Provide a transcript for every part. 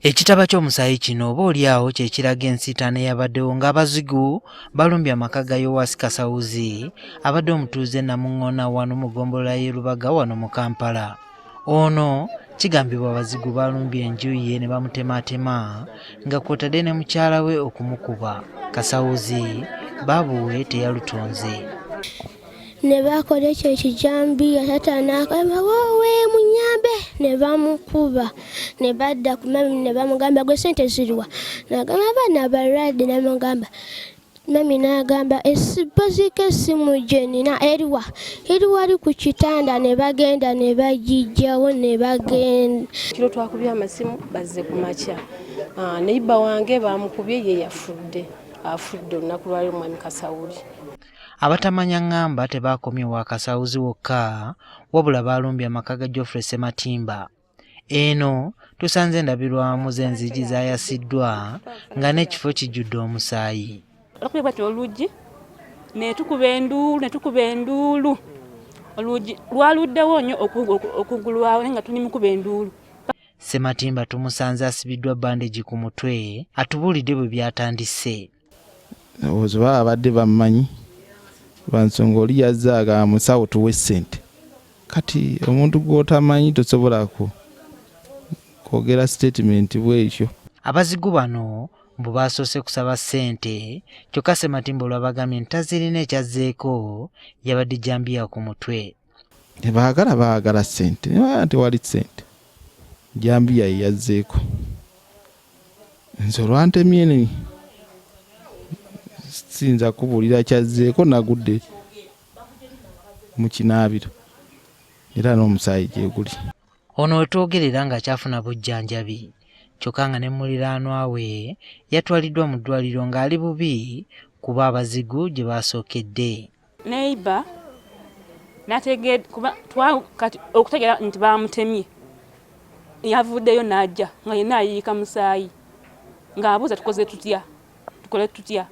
Ekitaba ky'omusaayi kino oba oliawo kye kiraga ensiitaano eyabaddewo ng'abazigu balumbye amaka ga Yowasi Kasawuzi abadde omutuuze Namungoona wano mu gombolola y'e Rubaga wano mu Kampala. Ono kigambibwa abazigu balumbye enju ye ne bamutematema nga kw'otadde ne mukyala we okumukuba. Kasawuzi baabuwe teyalutonze. Ne bakola ekyo ekijambi taata n'agamba wowe munyambe ne bamukuba ne badda ku mami ne bamugamba gwe ssente ziriwa n'agamba abaana balwadde n'amugamba mami n'agamba bazika essimu gye nina eriwa ali ku kitanda ne bagenda ne bagijjawo ne bagenda. Kiro twakubye amasimu bazze ku makya neiba wange bamukubye ye afudde olunaku lwali omwami Kasawuli. Abatamanya ngamba tebakomye wa Kasawuzi wokka wabula balumbye amaka ga Geoffrey Sematimba. Eno tusanze ndabirwamu z'enzigi zayasiddwa nga n'ekifo kijjudde omusaayi. Bakubye oluggi ne tukuba enduulu oluggi lwaluddewo nnyo okugulwawo nga tunimukuba enduulu. Sematimba tumusanze asibiddwa bandagi ku mutwe atubuulidde bwe byatandise. Ozoba abadde bamanyi lwansonga oli yazaaga musawo tuwe ssente kati omuntu gw'otamanyi tosobola kwogera statement bwekyo. Abazigu bano mbu baasoose kusaba ssente kyokka Sematimba olwabagambye nti tazirina ekyazzeeko yabadde jambiya ku mutwe. Baagala ssente ne tewali ssente jambiya ye yazzeeko. Nze olwantemye sinza kubuulira kyazzeeko nagudde mu kinaabiro era n'omusaayi gye guli. Ono wetwogerera nga kyafuna bujjanjabi kyokka nga ne muliraanwa we yatwaliddwa mu ddwaliro ng'ali bubi kuba abazigu gye baasookedde. Neiba kati okutegeera nti bamutemye yavuddeyo n'ajja nga yenna ayiika musaayi ng'abuuza tukole tutya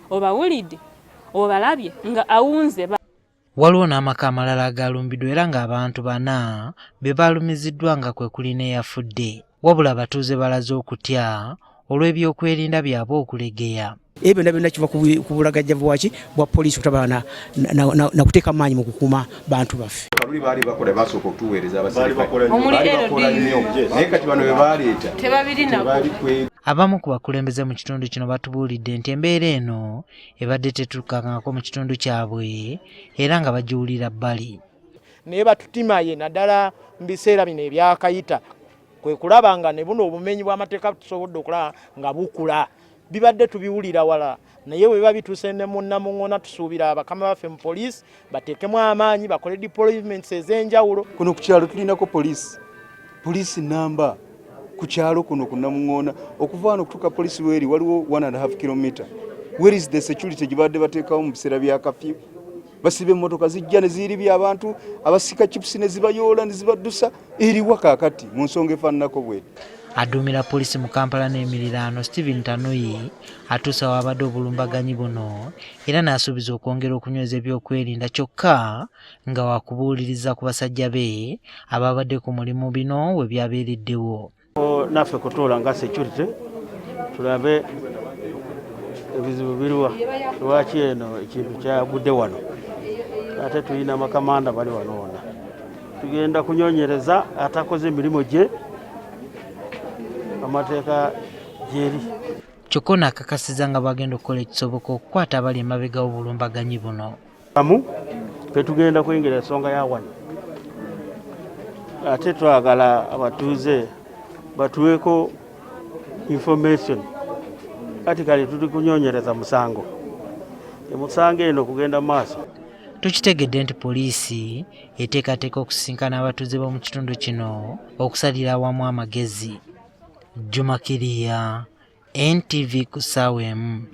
obawulidde obalabye nga awunze. Waliwo n'amaka amalala agalumbiddwa era ng'abantu 4 be baalumiziddwa nga kwe kuli n'eyafudde wabula abatuuze balaze okutya olw'ebyokwerinda byabwe okulegeya. Ebyo nabyo kiva ku bulagajja bwa poliisi okutabala na kuteeka amaanyi mu kukuuma bantu baffe. Kaluli baali bakola basooka okutuweereza abasirikale naye kati bano be baaleeta tebabirina. Abamu ku bakulembeze mu kitundu kino batubuulidde nti embeera eno ebadde tetuukangako mu kitundu kyabwe era nga bagiwulira bbali. Naye batutimaye naddala mu biseera bino ebyakayita kwe kulaba nga ne buno obumenyi bw'amateeka tusobodde okulaba nga bukula. Bibadde tubiwulira wala naye bwe biba bituuse ne mu Namungoona tusuubira abakama baffe mu poliisi bateekemu amaanyi bakole deployments ez'enjawulo. Kuno ku kyalo tulinako poliisi namba ku kyalo kuno ku Namungoona okuva wano okutuuka poliisi weri waliwo 1.5 km. Where is the security gibadde bateekawo mu biseera bya kafyu? Basibe emmotoka zijja ne ziribya abantu abasika chipusi ne zibayoola ne zibaddusa eriwa kaakati mu nsonga efaananako bweti. Aduumira poliisi mu Kampala n'emiriraano Stephen Tanuyi atuusa wabadde obulumbaganyi buno era n'asuubiza okwongera okunyweza ebyokwerinda kyokka nga wakubuuliriza ku basajja be ababadde ku mulimu bino we byabeereddewo. Naffe kutuula nga security tulabe ebizibu biriwa lwaki eno ekintu kyagudde wano ate tulina makamanda bali wano wonna tugenda kunyonyereza atakoze emirimu gye amateeka gyeri. Kyokka ono akakasiza nga bagenda okukola ekisoboka okukwata abali emabega w'obulumbaganyi buno. Tugenda kwingira ensonga ya wano ate twagala abatuuze batuweeko information kati kale tuli kunyonyereza musango emusango eno kugenda maaso. Tukitegedde nti poliisi eteekateeka okusisinkana abatuuze b'omu kitundu kino okusalira awamu amagezi. Juma Kiriya, NTV ku ssaawa emu.